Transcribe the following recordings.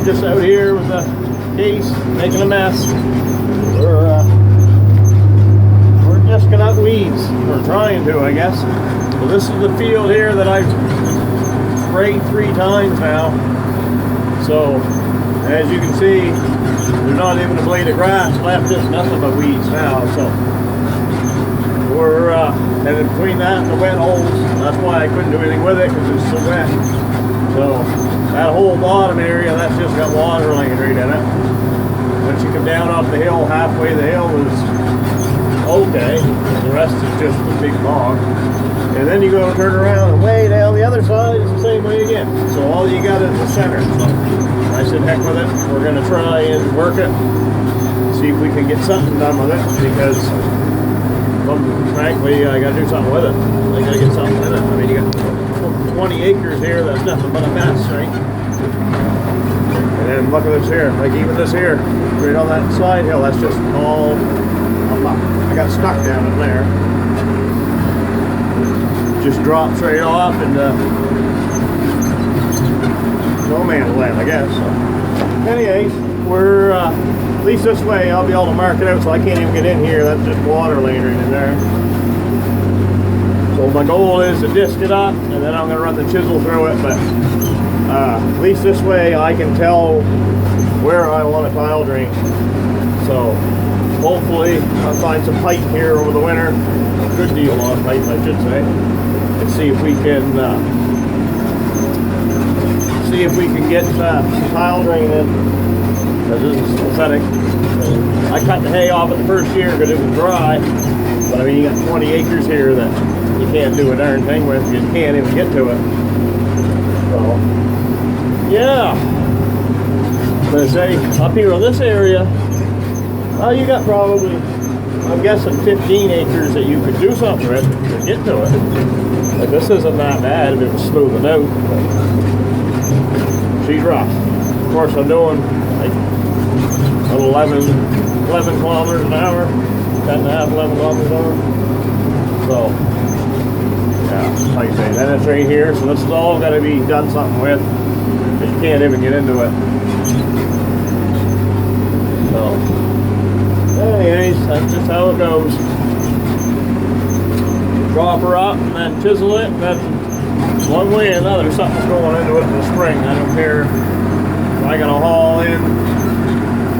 I'm just out here with the case, making a mess. We're disking up weeds. We're trying to, I guess. So this is the field here that I've sprayed 3 times now. So, as you can see, there's not even a blade of grass left. There's nothing but weeds now. So, we're, and in between that and the wet holes, that's why I couldn't do anything with it, because it's so wet. So, that whole bottom area, that's just got water laying right in it. Once you come down off the hill, halfway the hill is okay. The rest is just a big bog. And then you go and turn around and way down the other side is the same way again. So all you got is the center. So I said, heck with it. We're going to try and work it. See if we can get something done with it. Because, frankly, I got to do something with it. I got to get something in it. I mean, you got 20 acres here. That's nothing but a mess, right? And then look at this here. Like even this here, right on that side hill, that's just all... I got stuck down in there. Just drops right off and no man's land, I guess. So, anyways, we're at least this way. I'll be able to mark it out, so I can't even get in here. That's just water laying right in there. So my goal is to disc it up, and then I'm going to run the chisel through it. But at least this way, I can tell where I want a tile drain. So hopefully, I'll find some pipe here over the winter. A good deal of pipe, I should say. And see if we can get some tile drain in. Because this is pathetic. I cut the hay off it the first year because it was dry. But I mean, you got 20 acres here that you can't do a darn thing with. You can't even get to it. So, yeah. But I say, up here in this area, you got probably, I'm guessing 15 acres that you could do something with to get to it. But this isn't that bad if it was smoothing out. She's rough. Of course, I'm doing like 11 kilometers an hour, 10.5, 11 kilometers an hour. So, yeah, like I say, then it's right here. So this is all got to be done something with, because you can't even get into it. So, anyways, that's just how it goes. Drop her up and then chisel it, and then one way or another, something's going into it in the spring. I don't care if I gotta haul in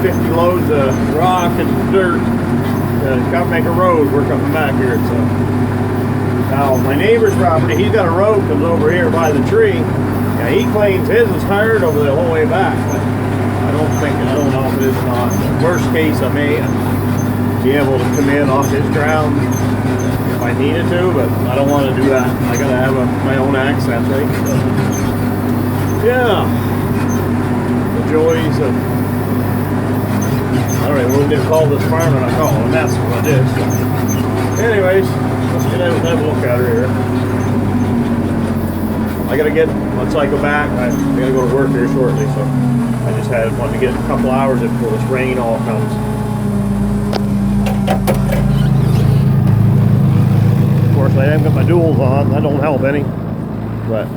50 loads of rock and dirt to come make a road. We're coming back here. So now my neighbor's property, he's got a road comes over here by the tree. Yeah, he claims his is hard over the whole way back, but I don't know if it is or not. Worst case, I may be able to come in off his ground if I needed to, but I don't want to do that. I gotta have my own access, right? So, yeah, the joys of, I don't know, we didn't call this farming, I call it a mess what it is. So, anyways, let's get out and have a look at her here. I gotta get, once I go back, I gotta go to work here shortly, so I just wanted to get a couple hours before this rain all comes. Of course, I haven't got my duals on. That don't help any. But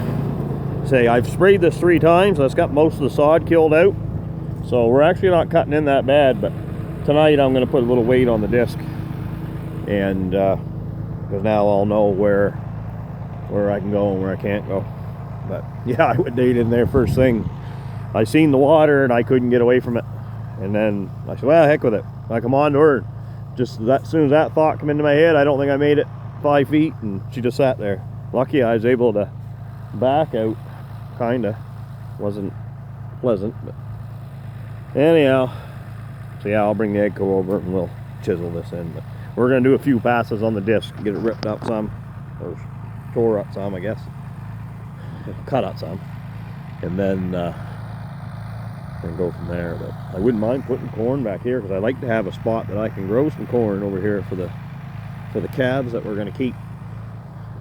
say I've sprayed this 3 times. That's got most of the sod killed out. So we're actually not cutting in that bad. But tonight I'm going to put a little weight on the disc, and because now I'll know where I can go and where I can't go. But yeah, I went in there first thing. I seen the water and I couldn't get away from it. And then I said, well, heck with it. I come on to her. Just that, as soon as that thought came into my head, I don't think I made it 5 feet, and she just sat there. Lucky I was able to back out, kinda. Wasn't pleasant, but anyhow. So yeah, I'll bring the Egco over and we'll chisel this in. But we're gonna do a few passes on the disc, get it ripped up some, or tore up some, I guess. Cut out some, and then go from there. But I wouldn't mind putting corn back here, because I like to have a spot that I can grow some corn over here for the calves that we're going to keep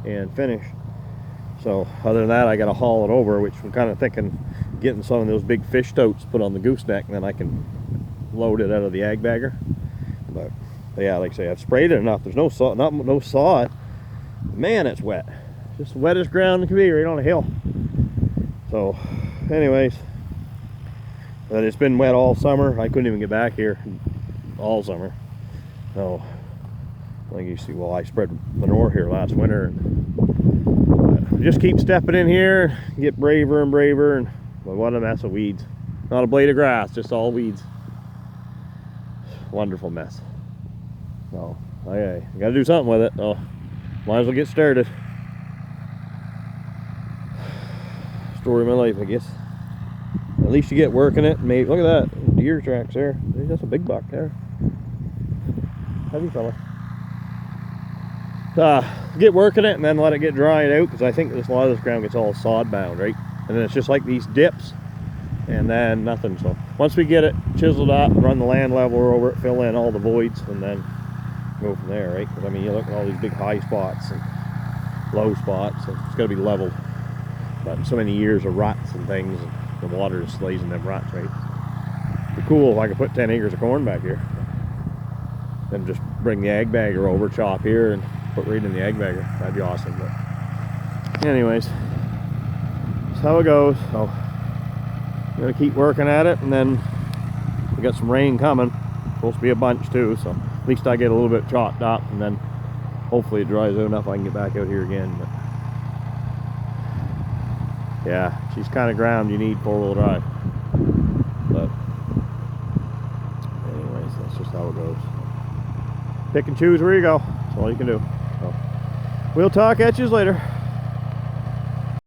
and finish. So other than that, I got to haul it over, which I'm kind of thinking getting some of those big fish totes put on the gooseneck, and then I can load it out of the ag bagger. But yeah, like I say, I've sprayed it enough. There's no sod. Man, it's wet. Just the wettest ground it can be, right on a hill. So anyways, But it's been wet all summer. I couldn't even get back here all summer. So, like you see, well, I spread manure here last winter. And just keep stepping in here, get braver and braver, and well, what a mess of weeds. Not a blade of grass, just all weeds. Wonderful mess. So, okay, I gotta do something with it. So, might as well get started. Story of my life, I guess. At least you get working it. Maybe look at that deer tracks there. That's a big buck there. Heavy fella. Get working it and then let it get dried out, because I think a lot of this ground gets all sod bound, right? And then it's just like these dips, and then nothing. So once we get it chiseled up, run the land leveler over it, fill in all the voids, and then go from there, right? Because I mean, you look at all these big high spots and low spots, and it's got to be leveled. But so many years of ruts and things, and the water just lays in them ruts, right? It'd be cool if I could put 10 acres of corn back here. Then just bring the ag bagger over, chop here, and put right in the ag bagger. That'd be awesome. But anyways, that's how it goes. So I'm gonna keep working at it, and then we got some rain coming. Supposed to be a bunch too, so at least I get a little bit chopped up, and then hopefully it dries out enough I can get back out here again. But yeah, she's kind of ground you need 4-wheel drive. But anyways, that's just how it goes. Pick and choose where you go. That's all you can do. So we'll talk at you later.